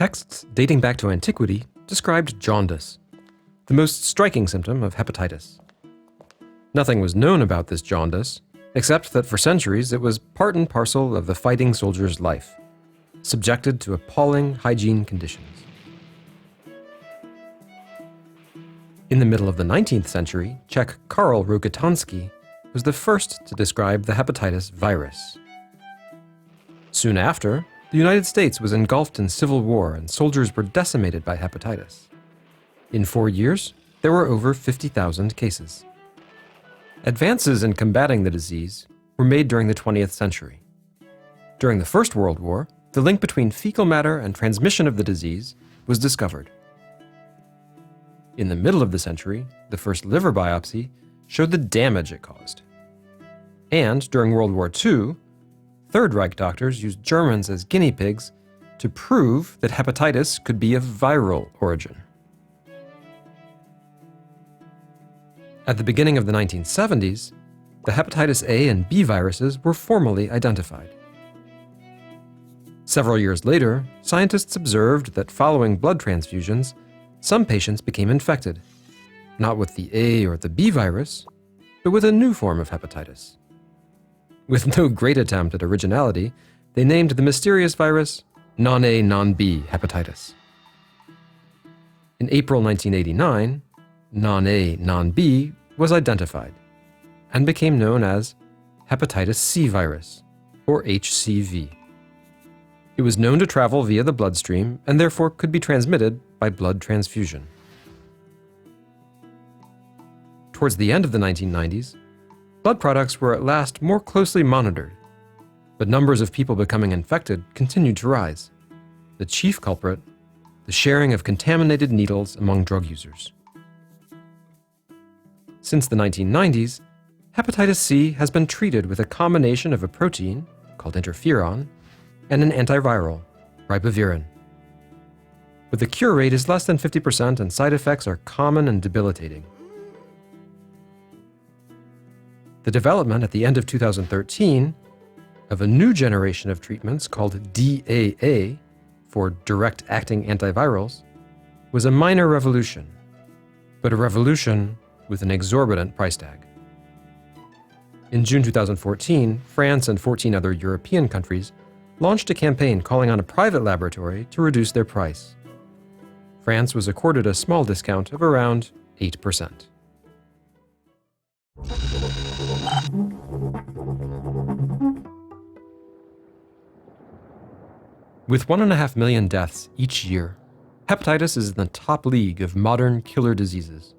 Texts dating back to antiquity described jaundice, the most striking symptom of hepatitis. Nothing was known about this jaundice, except that for centuries it was part and parcel of the fighting soldier's life, subjected to appalling hygiene conditions. In the middle of the 19th century, Czech Karl Rokitansky was the first to describe the hepatitis virus. Soon after, the United States was engulfed in civil war and soldiers were decimated by hepatitis. In 4 years, there were over 50,000 cases. Advances in combating the disease were made during the 20th century. During the First World War, the link between fecal matter and transmission of the disease was discovered. In the middle of the century, the first liver biopsy showed the damage it caused. And during World War II, Third Reich doctors used Germans as guinea pigs to prove that hepatitis could be of viral origin. At the beginning of the 1970s, the hepatitis A and B viruses were formally identified. Several years later, scientists observed that following blood transfusions, some patients became infected, not with the A or the B virus, but with a new form of hepatitis. With no great attempt at originality, they named the mysterious virus non-A, non-B hepatitis. In April 1989, non-A, non-B was identified and became known as hepatitis C virus, or HCV. It was known to travel via the bloodstream and therefore could be transmitted by blood transfusion. Towards the end of the 1990s, blood products were at last more closely monitored, but numbers of people becoming infected continued to rise. The chief culprit, the sharing of contaminated needles among drug users. Since the 1990s, hepatitis C has been treated with a combination of a protein, called interferon, and an antiviral, ribavirin. But the cure rate is less than 50% and side effects are common and debilitating. The development at the end of 2013 of a new generation of treatments called DAA, for direct-acting antivirals, was a minor revolution, but a revolution with an exorbitant price tag. In June 2014, France and 14 other European countries launched a campaign calling on a private laboratory to reduce their price. France was accorded a small discount of around 8%. With 1.5 million deaths each year, hepatitis is in the top league of modern killer diseases.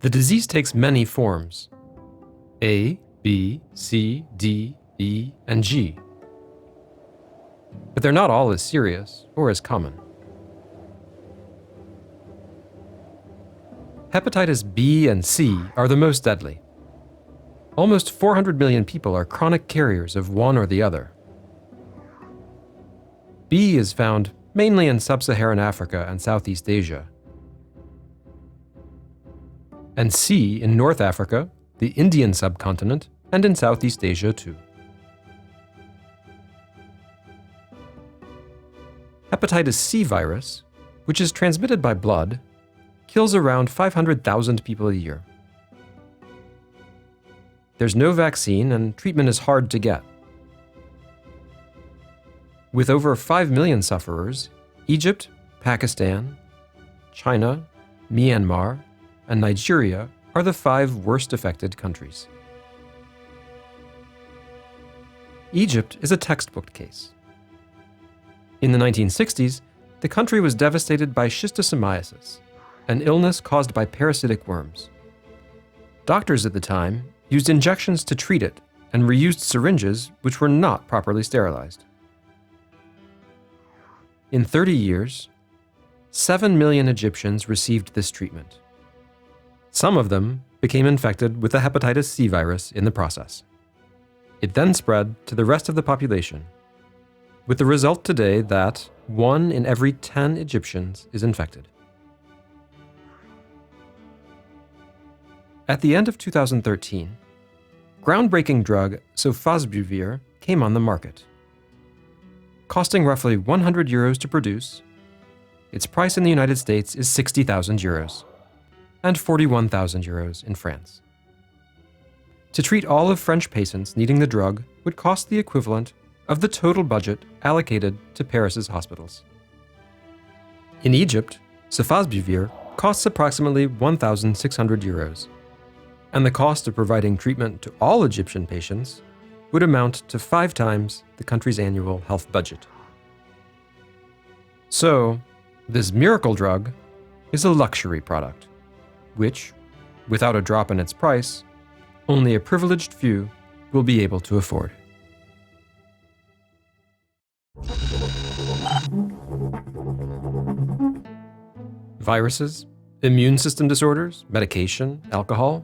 The disease takes many forms: A, B, C, D, E, and G. But they're not all as serious or as common. Hepatitis B and C are the most deadly. Almost 400 million people are chronic carriers of one or the other. B is found mainly in sub-Saharan Africa and Southeast Asia, and C in North Africa, the Indian subcontinent, and in Southeast Asia too. Hepatitis C virus, which is transmitted by blood, kills around 500,000 people a year. There's no vaccine and treatment is hard to get. With over 5 million sufferers, Egypt, Pakistan, China, Myanmar, and Nigeria are the 5 worst affected countries. Egypt is a textbook case. In the 1960s, the country was devastated by schistosomiasis, an illness caused by parasitic worms. Doctors at the time used injections to treat it and reused syringes which were not properly sterilized. In 30 years, 7 million Egyptians received this treatment. Some of them became infected with the hepatitis C virus in the process. It then spread to the rest of the population, with the result today that 1 in every 10 Egyptians is infected. At the end of 2013, groundbreaking drug sofosbuvir came on the market. Costing roughly 100 euros to produce, its price in the United States is 60,000 euros and 41,000 euros in France. To treat all of French patients needing the drug would cost the equivalent of the total budget allocated to Paris's hospitals. In Egypt, Cefazbuvir costs approximately 1,600 euros, and the cost of providing treatment to all Egyptian patients would amount to 5 times the country's annual health budget. So, this miracle drug is a luxury product, which, without a drop in its price, only a privileged few will be able to afford. Viruses, immune system disorders, medication, alcohol.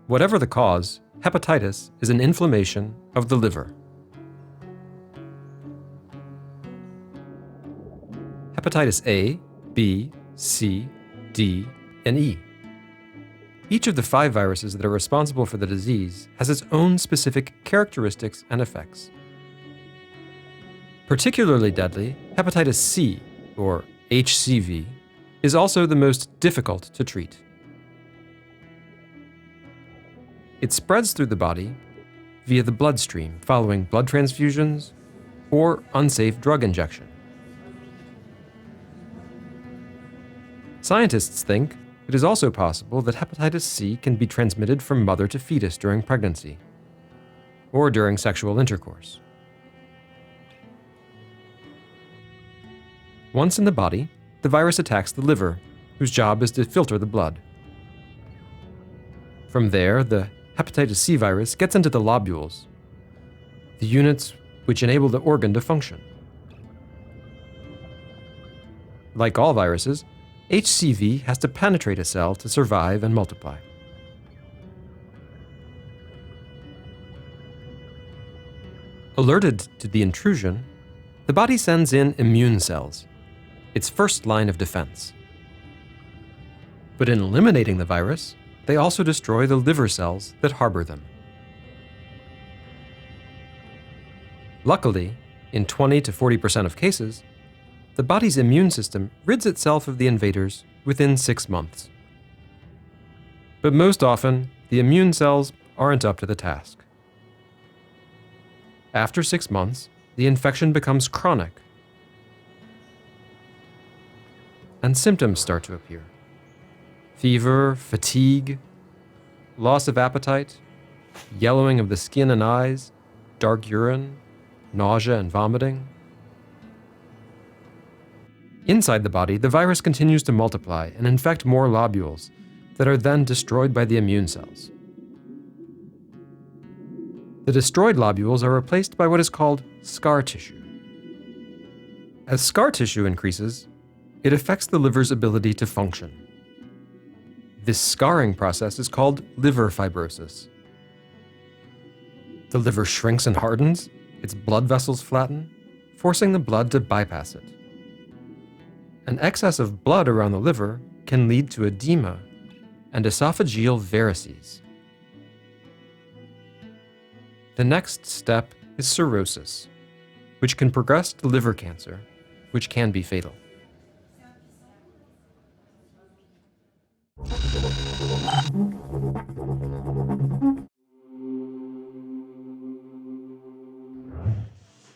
Whatever the cause, hepatitis is an inflammation of the liver. Hepatitis A, B, C, D, and E. Each of the 5 viruses that are responsible for the disease has its own specific characteristics and effects. Particularly deadly, hepatitis C, or HCV, is also the most difficult to treat. It spreads through the body via the bloodstream following blood transfusions or unsafe drug injection. Scientists think it is also possible that hepatitis C can be transmitted from mother to fetus during pregnancy or during sexual intercourse. Once in the body, the virus attacks the liver, whose job is to filter the blood. From there, the hepatitis C virus gets into the lobules, the units which enable the organ to function. Like all viruses, HCV has to penetrate a cell to survive and multiply. Alerted to the intrusion, the body sends in immune cells, its first line of defense. But in eliminating the virus, they also destroy the liver cells that harbor them. Luckily, in 20 to 40% of cases, the body's immune system rids itself of the invaders within 6 months. But most often, the immune cells aren't up to the task. After 6 months, the infection becomes chronic, and symptoms start to appear. Fever, fatigue, loss of appetite, yellowing of the skin and eyes, dark urine, nausea and vomiting. Inside the body, the virus continues to multiply and infect more lobules that are then destroyed by the immune cells. The destroyed lobules are replaced by what is called scar tissue. As scar tissue increases, it affects the liver's ability to function. This scarring process is called liver fibrosis. The liver shrinks and hardens, its blood vessels flatten, forcing the blood to bypass it. An excess of blood around the liver can lead to edema and esophageal varices. The next step is cirrhosis, which can progress to liver cancer, which can be fatal.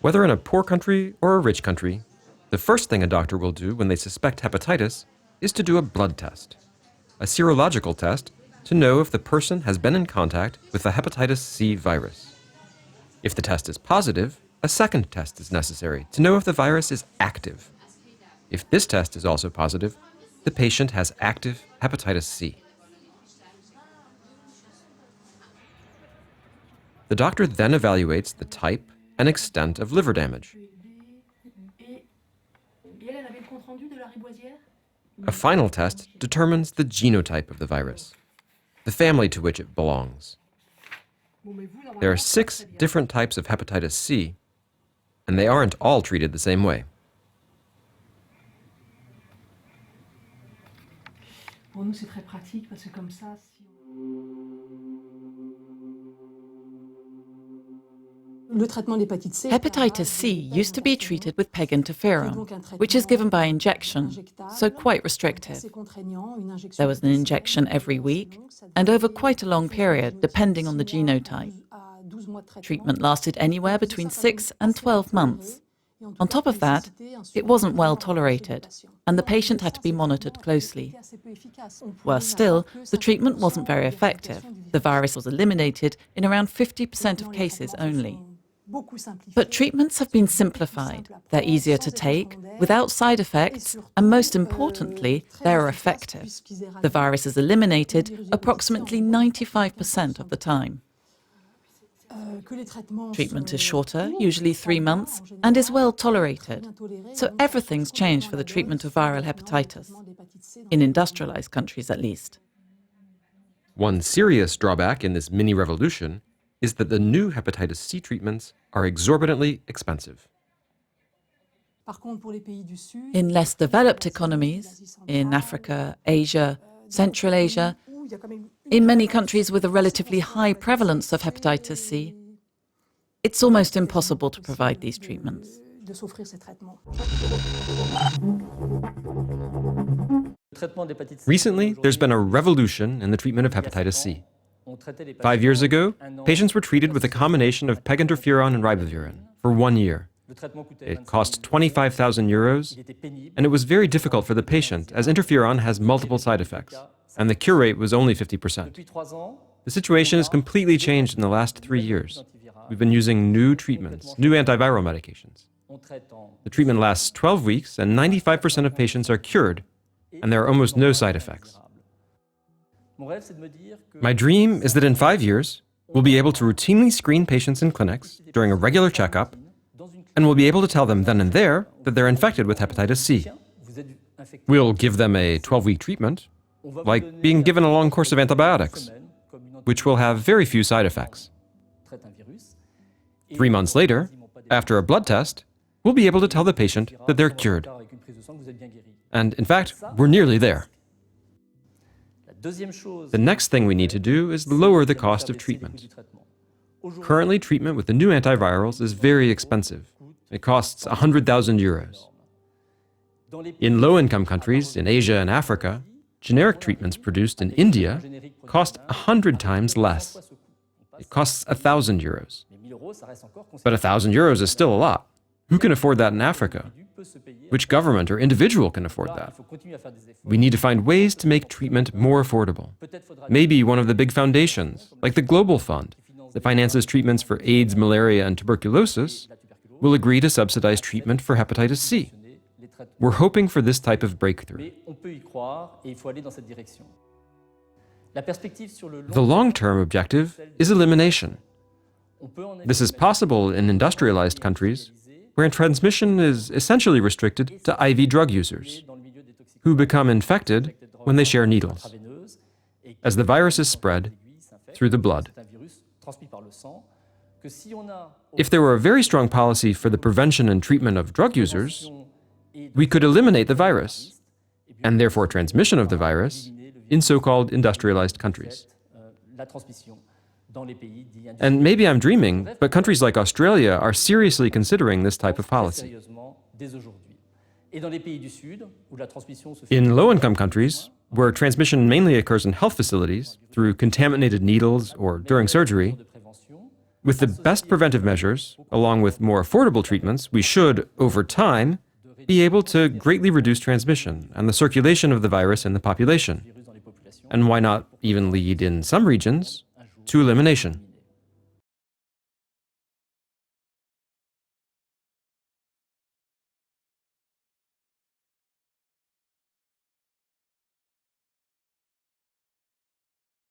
Whether in a poor country or a rich country, the first thing a doctor will do when they suspect hepatitis is to do a blood test, a serological test to know if the person has been in contact with the hepatitis C virus. If the test is positive, a second test is necessary to know if the virus is active. If this test is also positive, the patient has active hepatitis C. The doctor then evaluates the type and extent of liver damage. A final test determines the genotype of the virus, the family to which it belongs. There are 6 different types of hepatitis C, and they aren't all treated the same way. Hepatitis C used to be treated with peg interferon, which is given by injection, so quite restrictive. There was an injection every week and over quite a long period, depending on the genotype. Treatment lasted anywhere between 6 and 12 months. On top of that, it wasn't well tolerated, and the patient had to be monitored closely. Worse still, the treatment wasn't very effective. The virus was eliminated in around 50% of cases only. But treatments have been simplified. They're easier to take, without side effects, and most importantly, they're effective. The virus is eliminated approximately 95% of the time. Treatment is shorter, usually 3 months, and is well tolerated. So everything's changed for the treatment of viral hepatitis, in industrialized countries at least. One serious drawback in this mini revolution is that the new hepatitis C treatments are exorbitantly expensive. In less developed economies, in Africa, Asia, Central Asia, in many countries with a relatively high prevalence of hepatitis C, it's almost impossible to provide these treatments. Recently, there's been a revolution in the treatment of hepatitis C. 5 years ago, patients were treated with a combination of peg interferon and ribavirin for 1 year. It cost 25,000 euros, and it was very difficult for the patient, as interferon has multiple side effects, and the cure rate was only 50%. The situation has completely changed in the last 3 years. We've been using new treatments, new antiviral medications. The treatment lasts 12 weeks, and 95% of patients are cured, and there are almost no side effects. My dream is that in 5 years, we'll be able to routinely screen patients in clinics during a regular checkup, and we'll be able to tell them then and there that they're infected with hepatitis C. We'll give them a 12-week treatment, like being given a long course of antibiotics, which will have very few side effects. 3 months later, after a blood test, we'll be able to tell the patient that they're cured. And in fact, we're nearly there. The next thing we need to do is lower the cost of treatment. Currently, treatment with the new antivirals is very expensive. It costs 100,000 euros. In low-income countries, in Asia and Africa, generic treatments produced in India cost 100 times less. It costs 1,000 euros. But 1,000 euros is still a lot. Who can afford that in Africa? Which government or individual can afford that? We need to find ways to make treatment more affordable. Maybe one of the big foundations, like the Global Fund, that finances treatments for AIDS, malaria, and tuberculosis, will agree to subsidize treatment for hepatitis C. We're hoping for this type of breakthrough. The long-term objective is elimination. This is possible in industrialized countries, where transmission is essentially restricted to IV drug users, who become infected when they share needles, as the virus is spread through the blood. If there were a very strong policy for the prevention and treatment of drug users, we could eliminate the virus, and therefore transmission of the virus, in so-called industrialized countries. And maybe I'm dreaming, but countries like Australia are seriously considering this type of policy. In low-income countries, where transmission mainly occurs in health facilities, through contaminated needles or during surgery, with the best preventive measures, along with more affordable treatments, we should, over time, be able to greatly reduce transmission and the circulation of the virus in the population. And why not even lead, in some regions, to elimination?